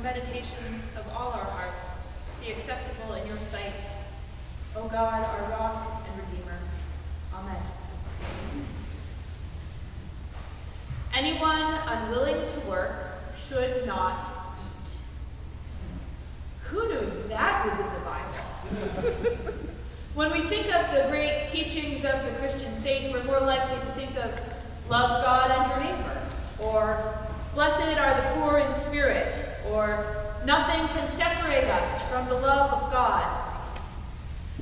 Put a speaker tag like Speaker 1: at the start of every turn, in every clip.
Speaker 1: meditations of all our hearts be acceptable in your sight, O God, our rock and redeemer. Amen. Anyone unwilling to work should not eat. Who knew that was in the Bible? When we think of the great teachings of the Christian faith, we're more likely to think of love God and your neighbor, or blessed are the poor in spirit, or nothing can separate us from the love of God.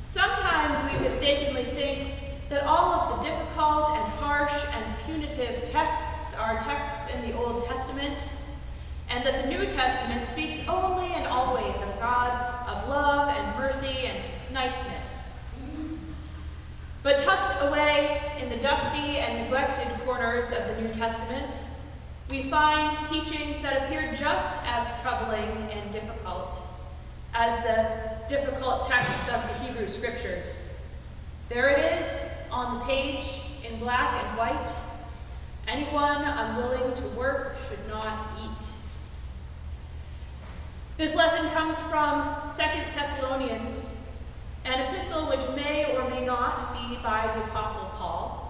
Speaker 1: Sometimes we mistakenly think that all of the difficult and harsh and punitive texts are texts in the Old Testament, and that the New Testament speaks only and always of God, of love and mercy and niceness. But tucked away in the dusty and neglected corners of the New Testament, we find teachings that appear just as troubling and difficult as the difficult texts of the Hebrew Scriptures. There it is on the page in black and white. Anyone unwilling to work should not eat. This lesson comes from 2 Thessalonians, an epistle which may or may not be by the Apostle Paul.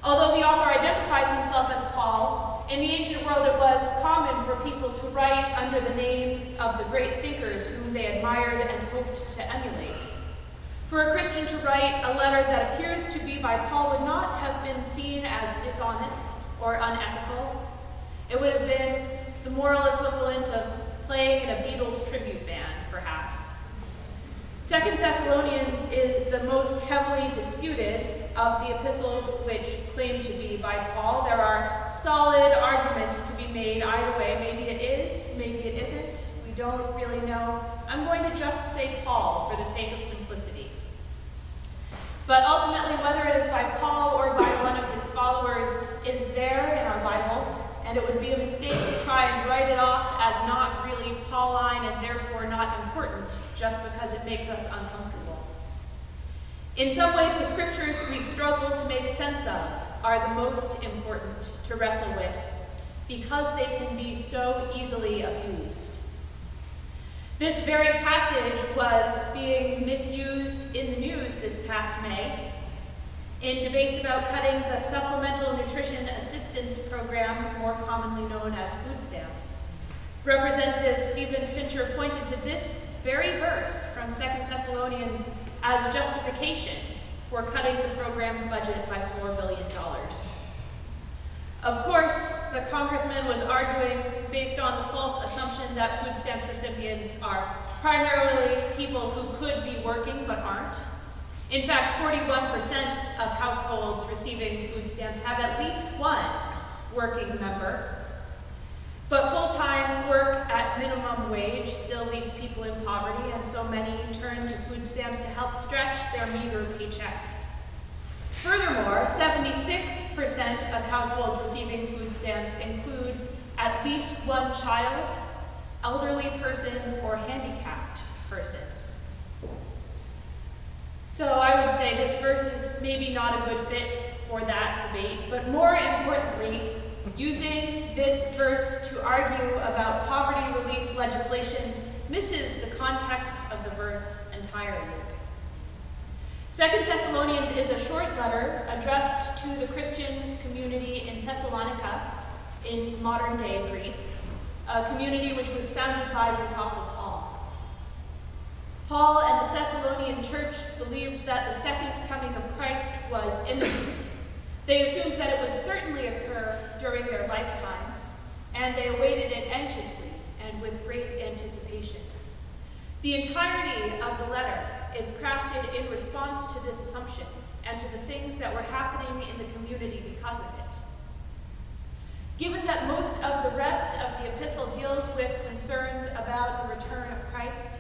Speaker 1: Although the author identifies himself as Paul, in the ancient world it was common for people to write under the names of the great thinkers whom they admired and hoped to emulate. For a Christian to write a letter that appears to be by Paul would not have been seen as dishonest or unethical. It would have been the moral equivalent of playing in a Beatles tribute band, perhaps. 2 Thessalonians is the most heavily disputed of the epistles which claim to be by Paul. There are solid arguments to be made either way. Maybe it is, maybe it isn't. We don't really know. I'm going to just say Paul for the sake of simplicity. But ultimately, whether it is by Paul or by one of his followers, it is there in our Bible, and it would be a mistake to try and write it off as not really Pauline and therefore not important just because it makes us uncomfortable. In some ways, the scriptures we struggle to make sense of are the most important to wrestle with because they can be so easily abused. This very passage was being misused in the news this past May in debates about cutting the Supplemental Nutrition Assistance Program, more commonly known as food stamps. Representative Stephen Fincher pointed to this very verse from 2 Thessalonians as justification for cutting the program's budget by $4 billion. Of course, the congressman was arguing based on the false assumption that food stamps recipients are primarily people who could be working but aren't. In fact, 41% of households receiving food stamps have at least one working member. But full-time work at minimum wage still leaves people in poverty, and so many turn to food stamps to help stretch their meager paychecks. Furthermore, 76% of households receiving food stamps include at least one child, elderly person, or handicapped person. So I would say this verse is maybe not a good fit for that debate, but more importantly, using this verse to argue about poverty relief legislation misses the context of the verse entirely. 2 Thessalonians is a short letter addressed to the Christian community in Thessalonica in modern-day Greece, a community which was founded by the Apostle Paul. Paul and the Thessalonian church believed that the second coming of Christ was imminent. They assumed that it would certainly occur during their lifetimes, and they awaited it anxiously and with great anticipation. The entirety of the letter is crafted in response to this assumption and to the things that were happening in the community because of it. Given that most of the rest of the epistle deals with concerns about the return of Christ,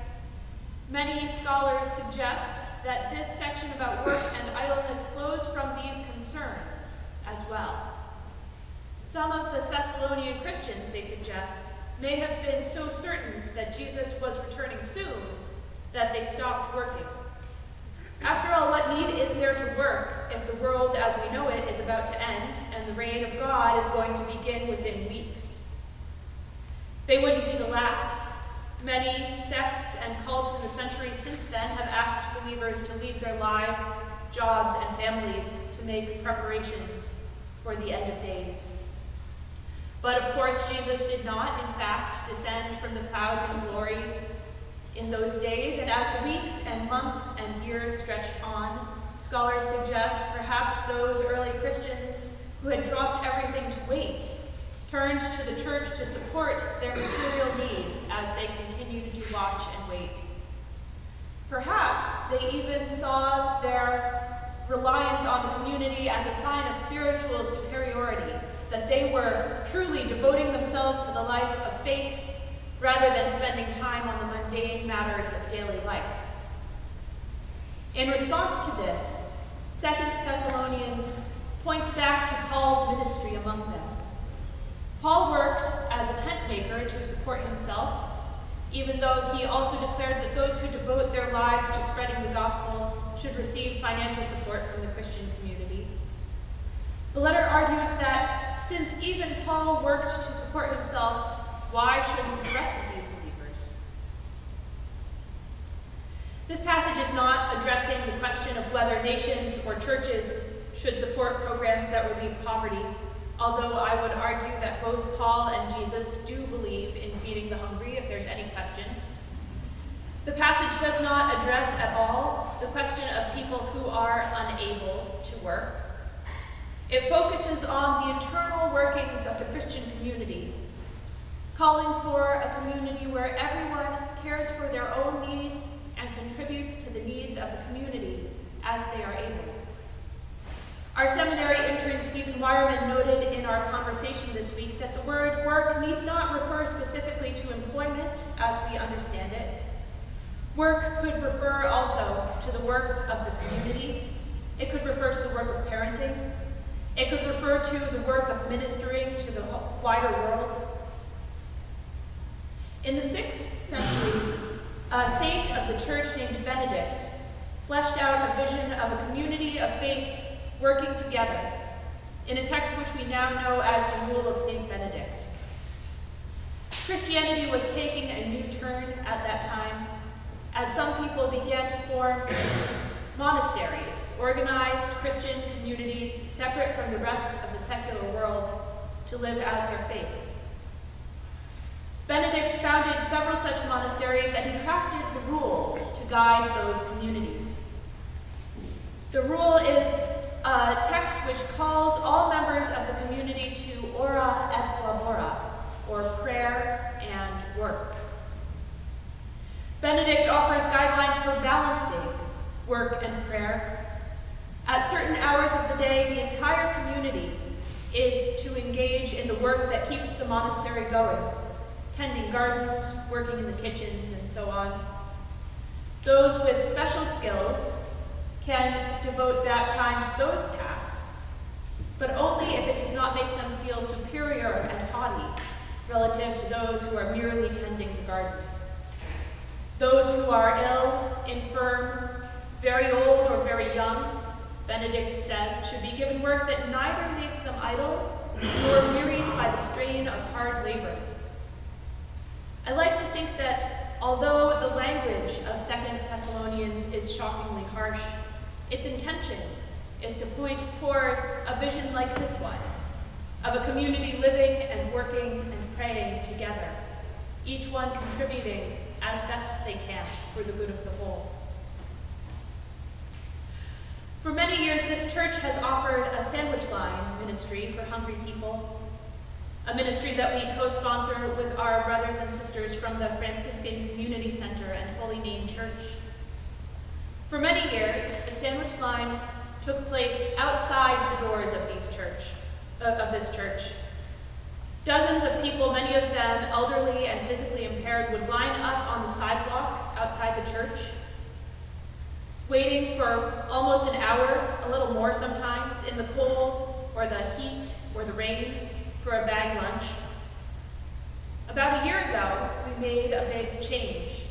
Speaker 1: many scholars suggest that this section about work and idleness flows from these concerns as well. Some of the Thessalonian Christians, they suggest, may have been so certain that Jesus was returning soon that they stopped working. After all, what need is there to work if the world as we know it is about to end and the reign of God is going to begin within weeks? They wouldn't be the last Many sects and cults in the centuries since then have asked believers to leave their lives, jobs, and families to make preparations for the end of days. But of course, Jesus did not, in fact, descend from the clouds in glory in those days, and as the weeks and months and years stretched on, scholars suggest perhaps those early Christians who had dropped everything to wait turned to the church to support their material needs as they continued to watch and wait. Perhaps they even saw their reliance on the community as a sign of spiritual superiority, that they were truly devoting themselves to the life of faith rather than spending time on the mundane matters of daily life. In response to this, 2 Thessalonians points back to Paul's ministry among them. Paul worked as a tent maker to support himself, even though he also declared that those who devote their lives to spreading the gospel should receive financial support from the Christian community. The letter argues that since even Paul worked to support himself, why shouldn't the rest of these believers? This passage is not addressing the question of whether nations or churches should support programs that relieve poverty, although I would argue that both Paul and Jesus do believe in feeding the hungry, if there's any question. The passage does not address at all the question of people who are unable to work. It focuses on the internal workings of the Christian community, calling for a community where everyone cares for their own needs and contributes to the needs of the community as they are able. Our seminary intern Stephen Wireman noted in our conversation this week that the word work need not refer specifically to employment as we understand it. Work could refer also to the work of the community. It could refer to the work of parenting. It could refer to the work of ministering to the wider world. In the 6th century, a saint of the church named Benedict fleshed out a vision of a community of faith working together in a text which we now know as the Rule of St. Benedict. Christianity was taking a new turn at that time as some people began to form monasteries, organized Christian communities separate from the rest of the secular world to live out their faith. Benedict founded several such monasteries, and he crafted the Rule to guide those communities. The Rule is a text which calls all members of the community to ora et labora, or prayer and work. Benedict offers guidelines for balancing work and prayer. At certain hours of the day, the entire community is to engage in the work that keeps the monastery going, tending gardens, working in the kitchens, and so on. Those with special skills can devote that time to those tasks, but only if it does not make them feel superior and haughty relative to those who are merely tending the garden. Those who are ill, infirm, very old, or very young, Benedict says, should be given work that neither leaves them idle nor wearied by the strain of hard labor. I like to think that although the language of 2 Thessalonians is shockingly harsh, its intention is to point toward a vision like this one, of a community living and working and praying together, each one contributing as best they can for the good of the whole. For many years, this church has offered a sandwich line ministry for hungry people, a ministry that we co-sponsor with our brothers and sisters from the Franciscan Community Center and Holy Name Church. For many years, the sandwich line took place outside the doors of this church. Dozens of people, many of them elderly and physically impaired, would line up on the sidewalk outside the church, waiting for almost an hour, a little more sometimes, in the cold or the heat or the rain for a bag lunch. About a year ago, we made a big change.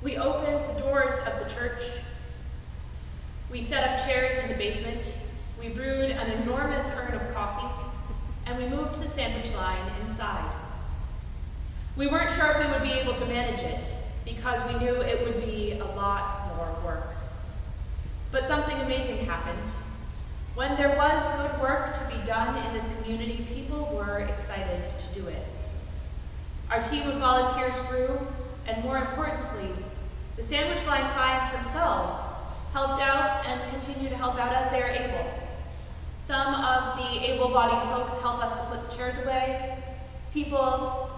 Speaker 1: We opened the doors of the church. We set up chairs in the basement. We brewed an enormous urn of coffee, and we moved the sandwich line inside. We weren't sure if we would be able to manage it because we knew it would be a lot more work. But something amazing happened. When there was good work to be done in this community, people were excited to do it. Our team of volunteers grew, and more importantly, the sandwich line clients themselves helped out and continue to help out as they are able. Some of the able-bodied folks help us to put the chairs away. People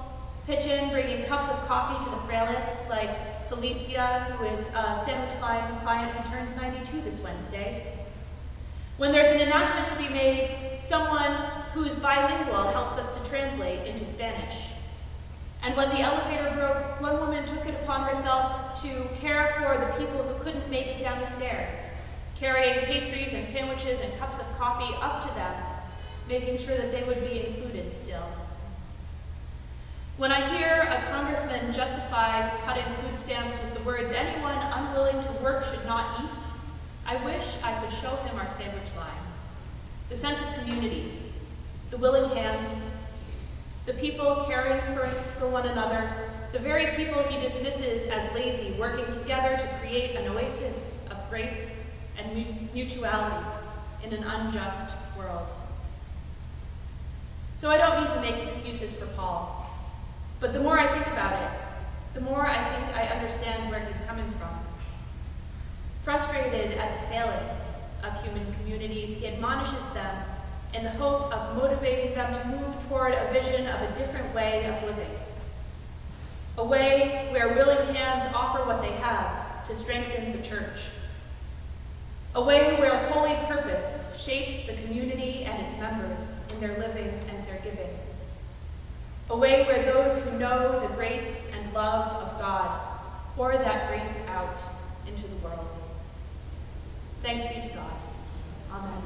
Speaker 1: pitch in, bringing cups of coffee to the frailest, like Felicia, who is a sandwich line client who turns 92 this Wednesday. When there's an announcement to be made, someone who is bilingual helps us to translate into Spanish. And when the elevator broke, one woman took it upon herself to care for the people who couldn't make it down the stairs, carrying pastries and sandwiches and cups of coffee up to them, making sure that they would be included still. When I hear a congressman justify cutting food stamps with the words, "Anyone unwilling to work should not eat," I wish I could show him our sandwich line. The sense of community, the willing hands, the people caring for one another, the very people he dismisses as lazy, working together to create an oasis of grace and mutuality in an unjust world. So I don't mean to make excuses for Paul, but the more I think about it, the more I think I understand where he's coming from. Frustrated at the failings of human communities, he admonishes them in the hope of motivating them to move toward a vision of a different way of living. A way where willing hands offer what they have to strengthen the church. A way where holy purpose shapes the community and its members in their living and their giving. A way where those who know the grace and love of God pour that grace out into the world. Thanks be to God. Amen.